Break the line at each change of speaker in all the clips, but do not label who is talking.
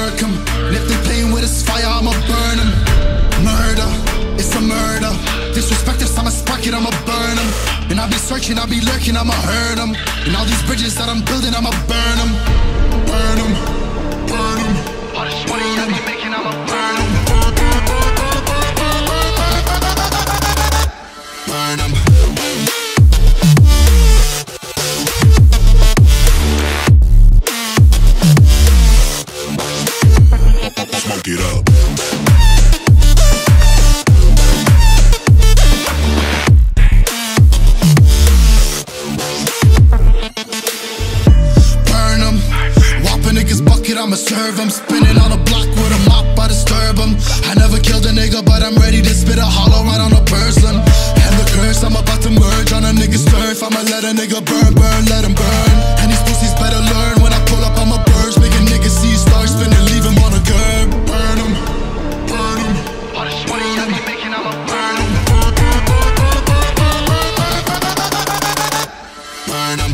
murk him. And if they playing with his fire, I'ma burn him. Murder, it's a murder. Disrespect us, I'ma spark it, I'ma burn him. And I'll be searching, I'll be lurking, I'ma hurt him. And all these bridges that I'm building, I'ma burn him. Burn him, burn him. All this money I be making, I'ma burn him. Burn him. Smoke it up. I'ma serve him, spinning on a block with a mop, I disturb him. I never killed a nigga, but I'm ready to spit a hollow right on a person. And the curse, I'm about to merge on a nigga's turf. I'ma let a nigga burn, burn, let him burn. And these pussies better learn, when I pull up, I'ma burst. Make a nigga see stars spinning, leave him on a curb. Burn him, burn him. All this money I be making, I'ma burn him. Burn him.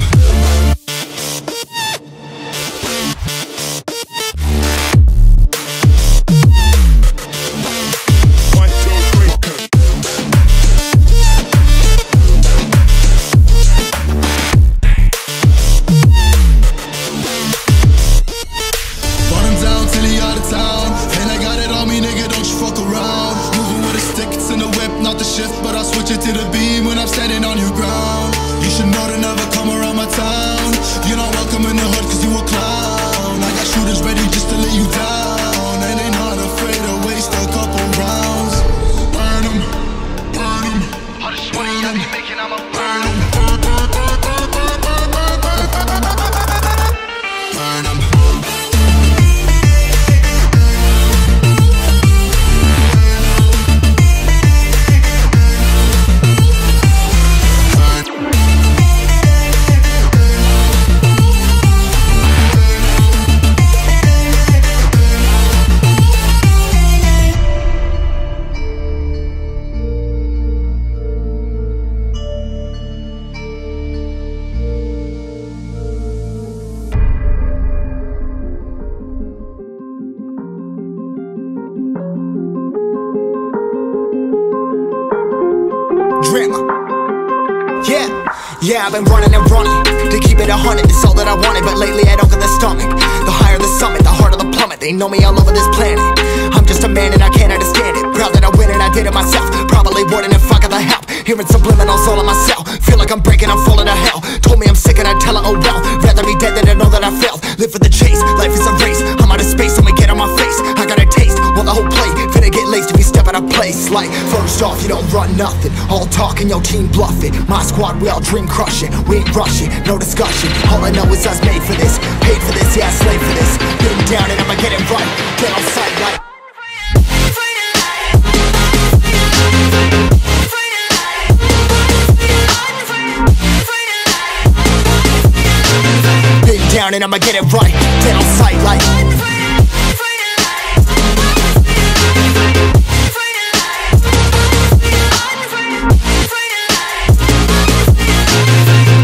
But I'll switch it to the beam when I'm standing on your ground. You should know to never come around my town. You're not welcome in the hood cause you a clown. I got shooters ready just to lay you down. And they not afraid to waste a couple rounds. Burn them, burn them. All this money I be making, I'ma burn them. Burn them.
Yeah, I've been running and running to keep it 100, it's all that I wanted. But lately I don't get the stomach. The higher the summit, the harder the plummet. They know me all over this planet. I'm just a man and I can't understand it. Proud that I win and I did it myself. Probably wouldn't if I got the help. Hearing subliminals all in myself. Feel like I'm breaking, I'm falling to hell. Told me I'm sick and I tell her, oh well. Rather be dead than to know that I failed. Live for the chase, life is a race. I'm out of space, I'ma get on my face. I got a taste, well the whole plate finna get laced if you step out of place. Like, first off, you don't run nothing. All talk and your team bluff it. My squad, we all dream crushing. We ain't rushing, no discussion. All I know is us made for this. Paid for this, yeah, slave for this. Been down and I'ma get it right. Get on sight like down and I'ma get it right. Dead on sight like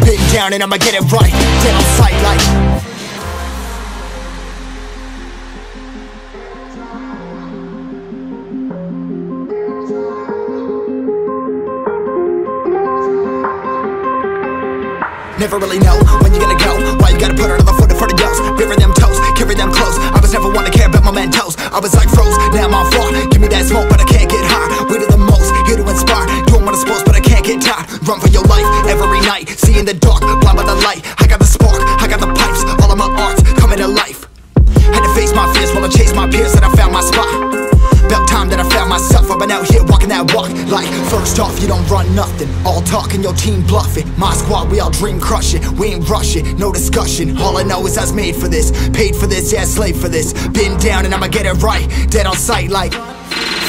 been down and I'ma get it right. Dead on sight like never really know when you're gonna go. Why you gotta put another foot in front of yours? Bury them toes, carry them close. I was never one to care about my mentos. I was like froze, now I'm on floor. Give me that smoke, but I can't get high. We do the most, here to inspire. Doing what I'm supposed, but I can't get tired. Run for your life every night. See in the dark, blind by the light. I got the spark, I got the pipes. All of my arts coming to life. Had to face my fears while I chased my peers, and I found my spot. About time that I found myself. I've been out here walking that walk. Like, first off, you don't run nothing. All talk and your team bluffing. My squad, we all dream crushing. We ain't rushing, no discussion. All I know is I was made for this. Paid for this, yeah, slave for this. Been down and I'ma get it right. Dead on sight like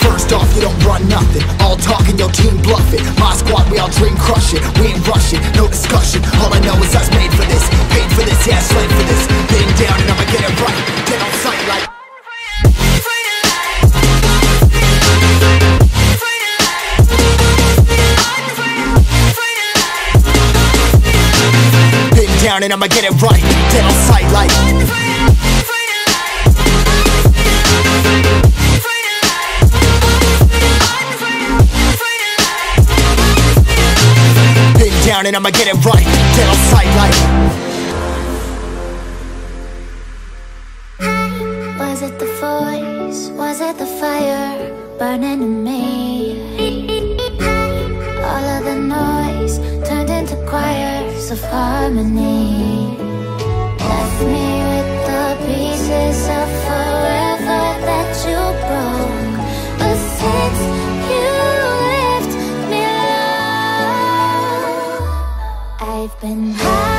first off, you don't run nothing. All talk and your team bluffing. My squad, we all dream crushing. We ain't rushing, no discussion. All I know is I was made for this. Paid for this, yeah, slave for this. Been down and I'ma get it right. Dead on sight like down and I'ma get it right. Dead on sight like on and I'ma get it right. Dead on sight like.
Was it the voice? Was it the fire burning in me? All of the noise turned into choirs of harmony. Left me with the pieces of forever that you broke. But since you left me alone, I've been high.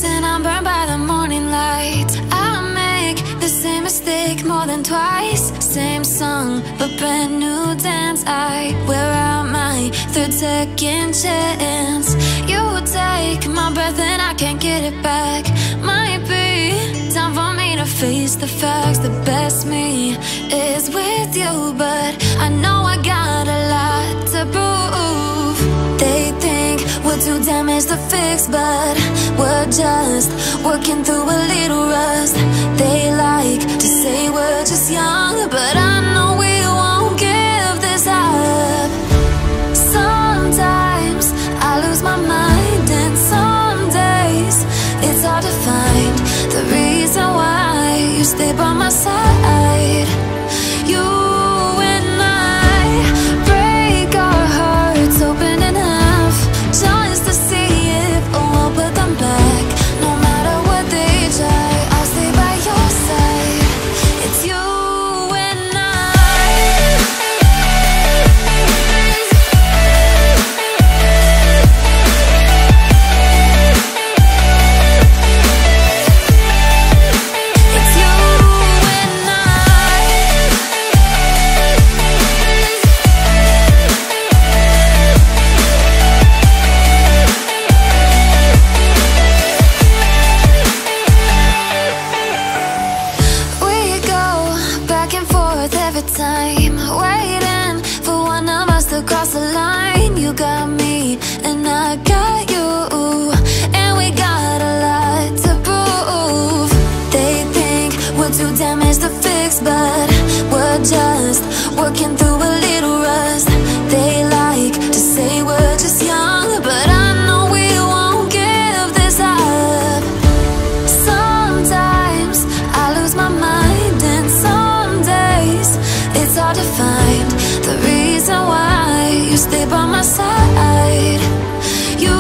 And I'm burned by the morning light. I make the same mistake more than twice. Same song, but brand new dance. I wear out my third second chance. You take my breath and I can't get it back. Might be time for me to face the facts. The best me is with you, but I know I got a lot to prove. They think we're too damaged to fix, but we're just working through a little rust. They like to say we're just young, but I know we won't give this up. Sometimes I lose my mind, and some days it's hard to find the reason why you stay by my side. You and I break our hearts open in half, just to see if we'll put them back. No matter what they try, I'll stay by your side. It's you and I. It's you and I. We go back and forth every time, waiting for one of us to cross the line. You got me and I got you, and we got a lot to prove. They think we're too damaged to fix, but we're just working through a little rust. They like to say we're just young, but I know we won't give this up. Sometimes I lose my mind, and some days it's hard to find the reason why you stay by my side. You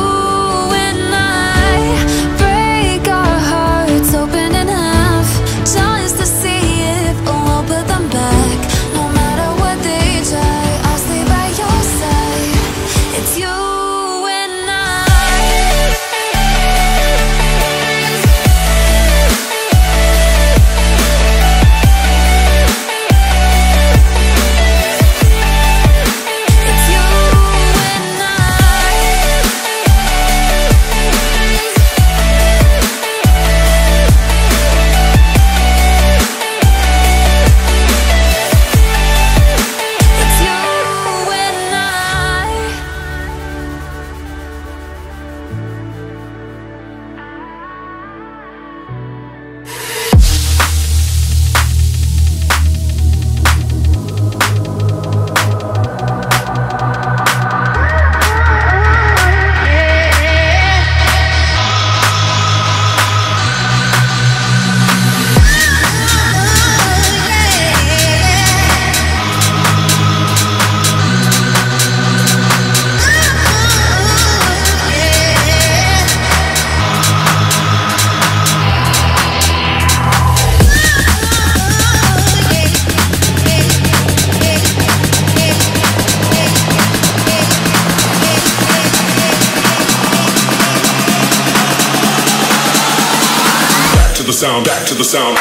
sound, back to the sound.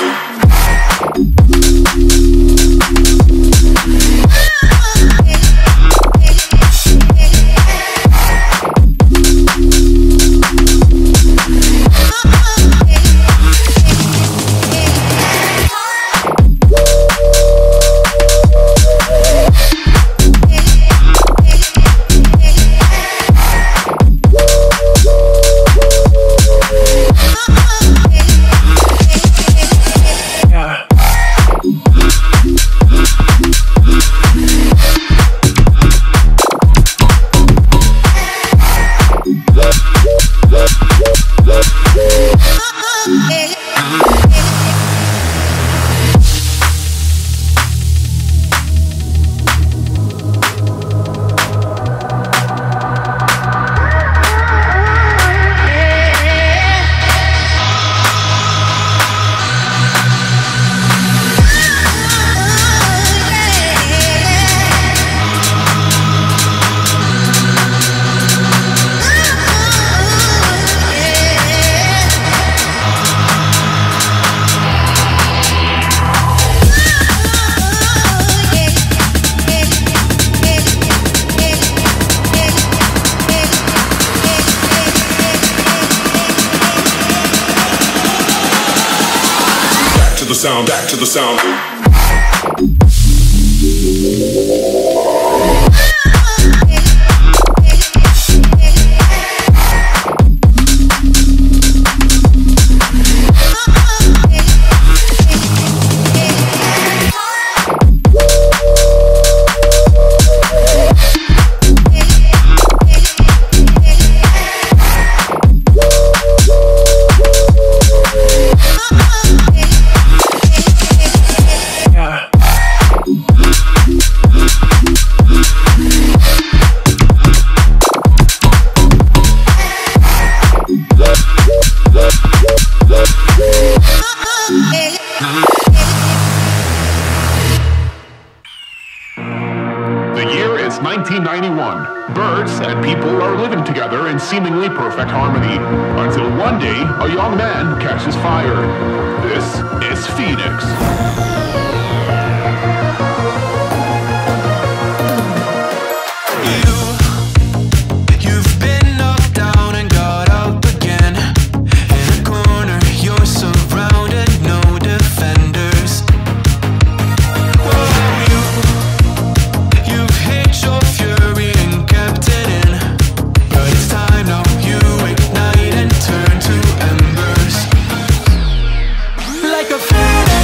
To the sound, back to the sound.
The year is 1991. Birds and people are living together in seemingly perfect harmony, until one day a young man catches fire. This is Phoenix.
Like a phoenix.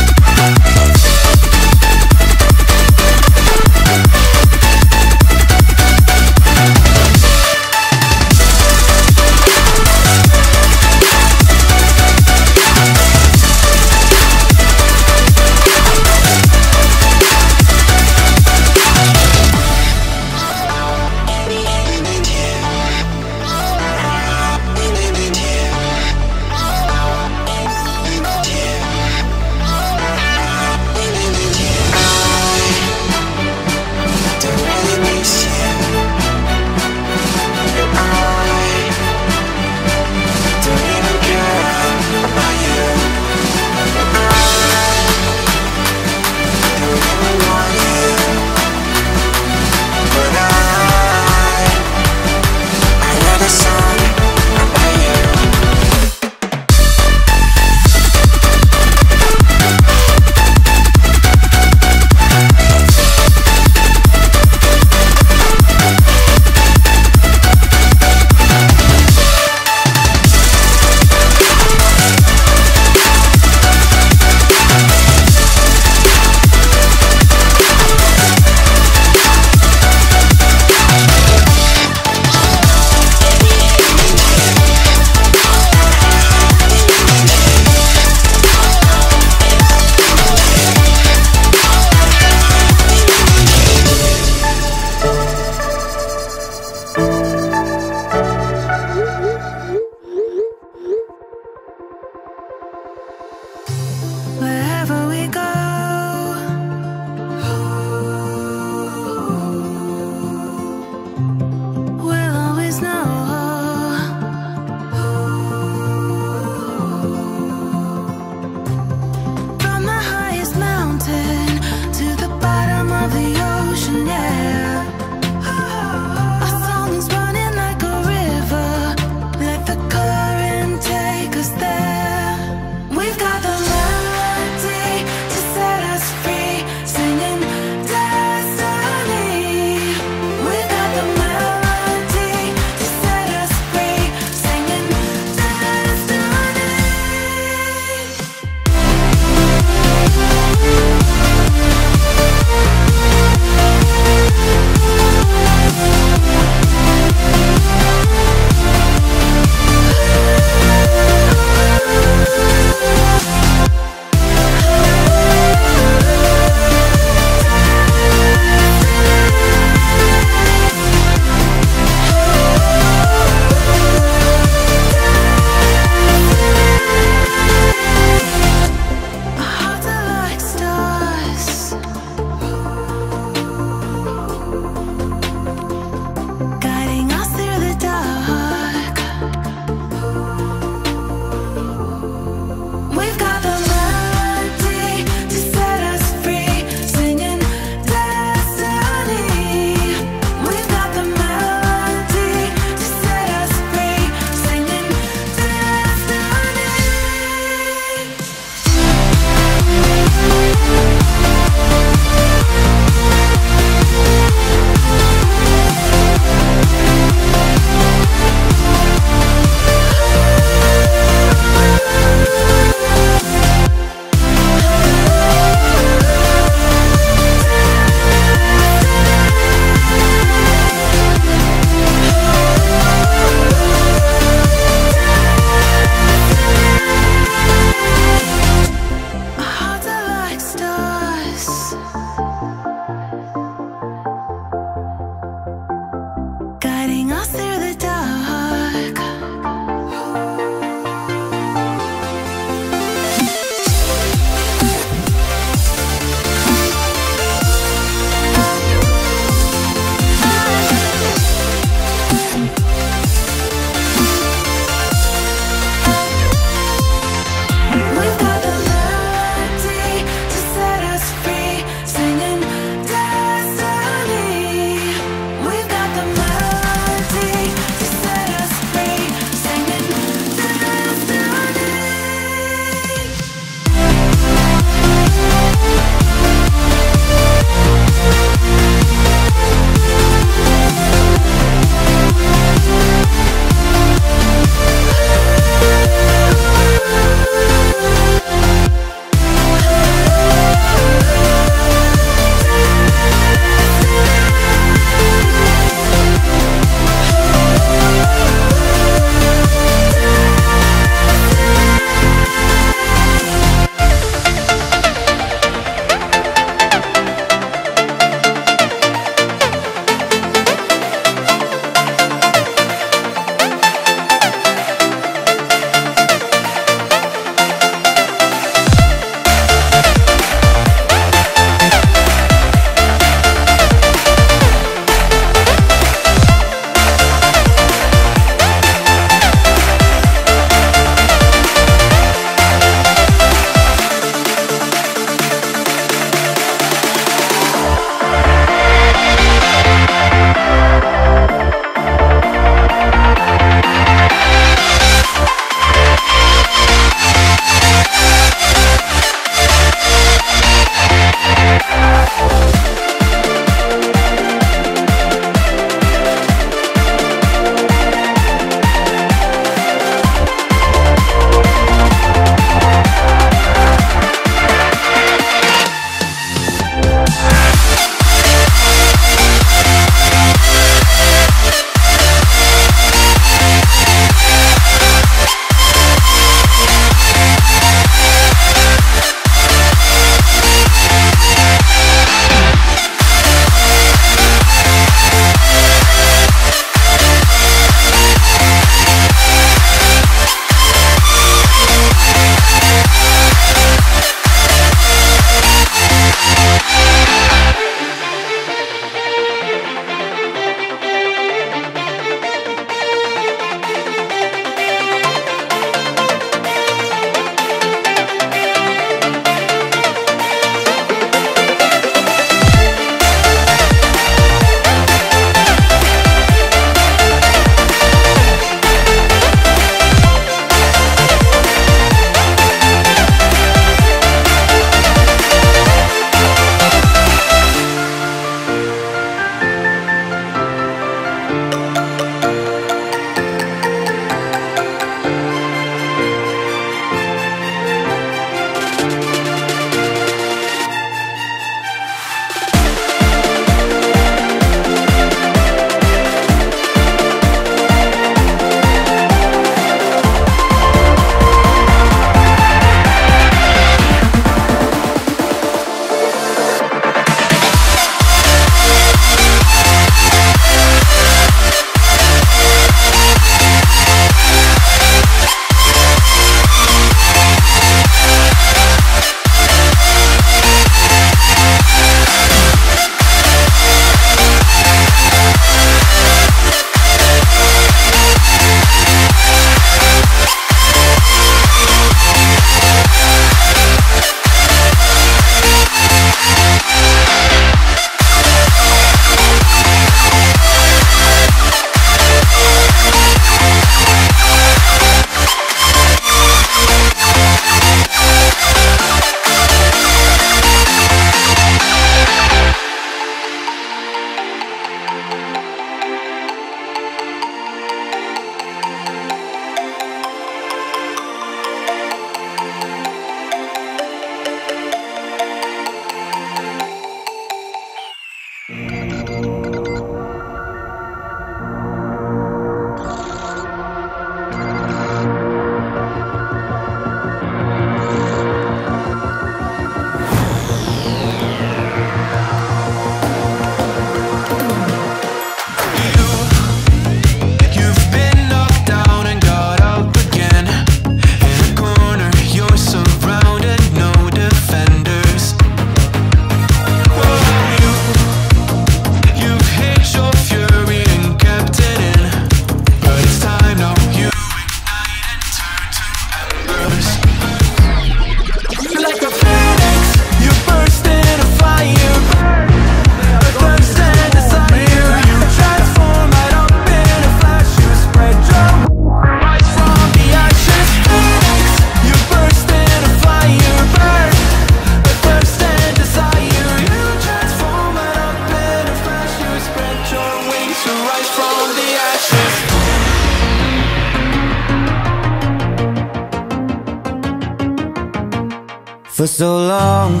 For so long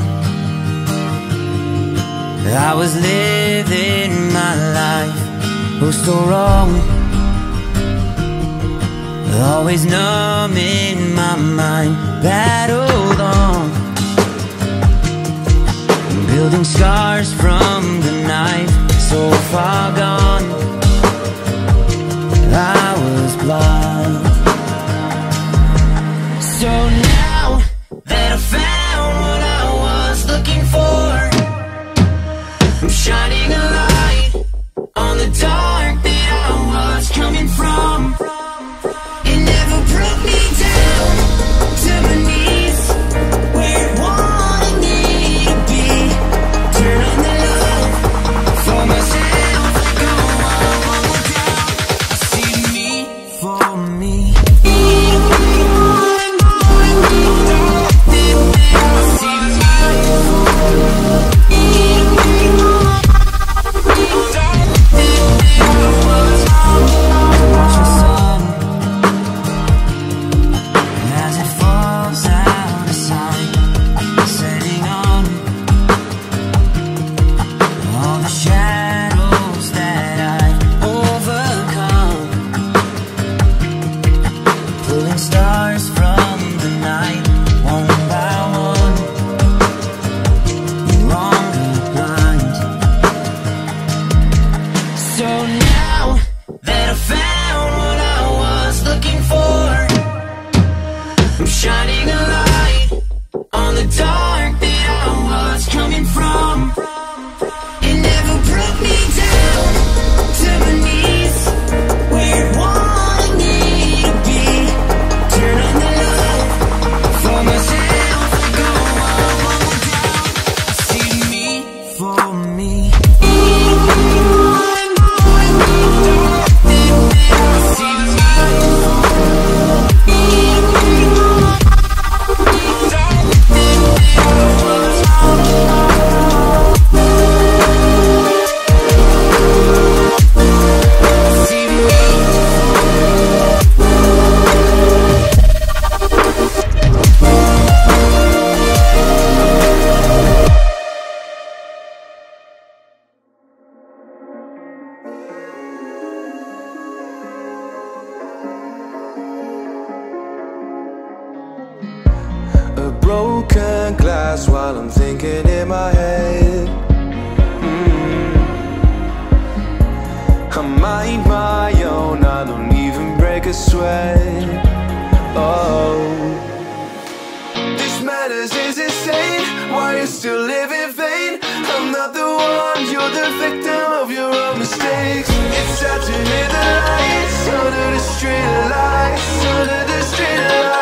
I was living my life, oh so wrong, always numb in my mind, battled on, building scars from the knife, so far gone, I was blind. So now that I found what I was looking for, I'm shining a light on the dark that I was coming from. It never brought me down to my knees, where it wanted me to be. Turn on the love for myself, go on down. I see me for me.
Broken glass while I'm thinking in my head. I mind my own, I don't even break a sweat. Oh, this madness is insane. Why you still live in vain? I'm not the one, you're the victim of your own mistakes. It's sad to hear the lights under the street lights, under the street lights.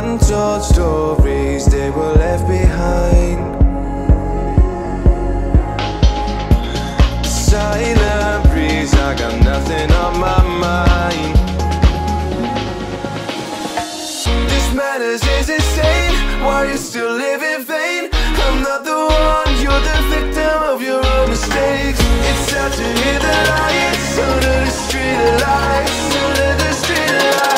Untold stories, they were left behind. Silent breeze, I got nothing on my mind. This madness is insane. Why you still live in vain? I'm not the one, you're the victim of your own mistakes. It's sad to hear the lights under the street lights, under the street lights.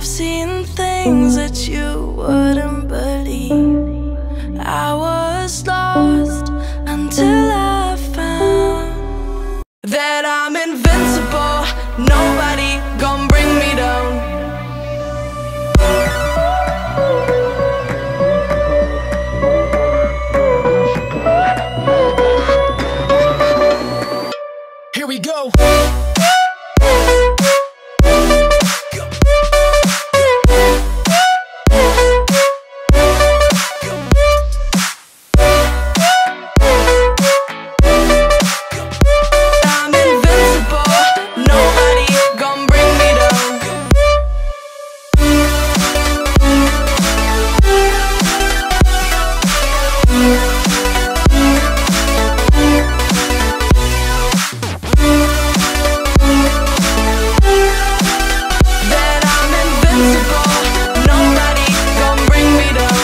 I've seen things that you wouldn't believe. I was lost until I found that I'm invincible. Nobody gon' bring me down.
Here we go.
I'm invincible. Nobody gon' bring me down. That I'm invincible. Nobody gon' bring me down.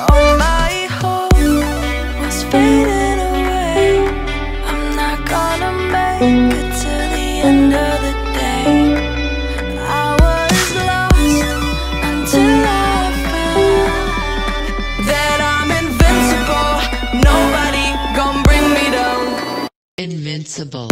All my hope was fading away. I'm not gonna make it to the end of the day. I was lost until I found that I'm invincible. Nobody gon' bring me down.
Invincible.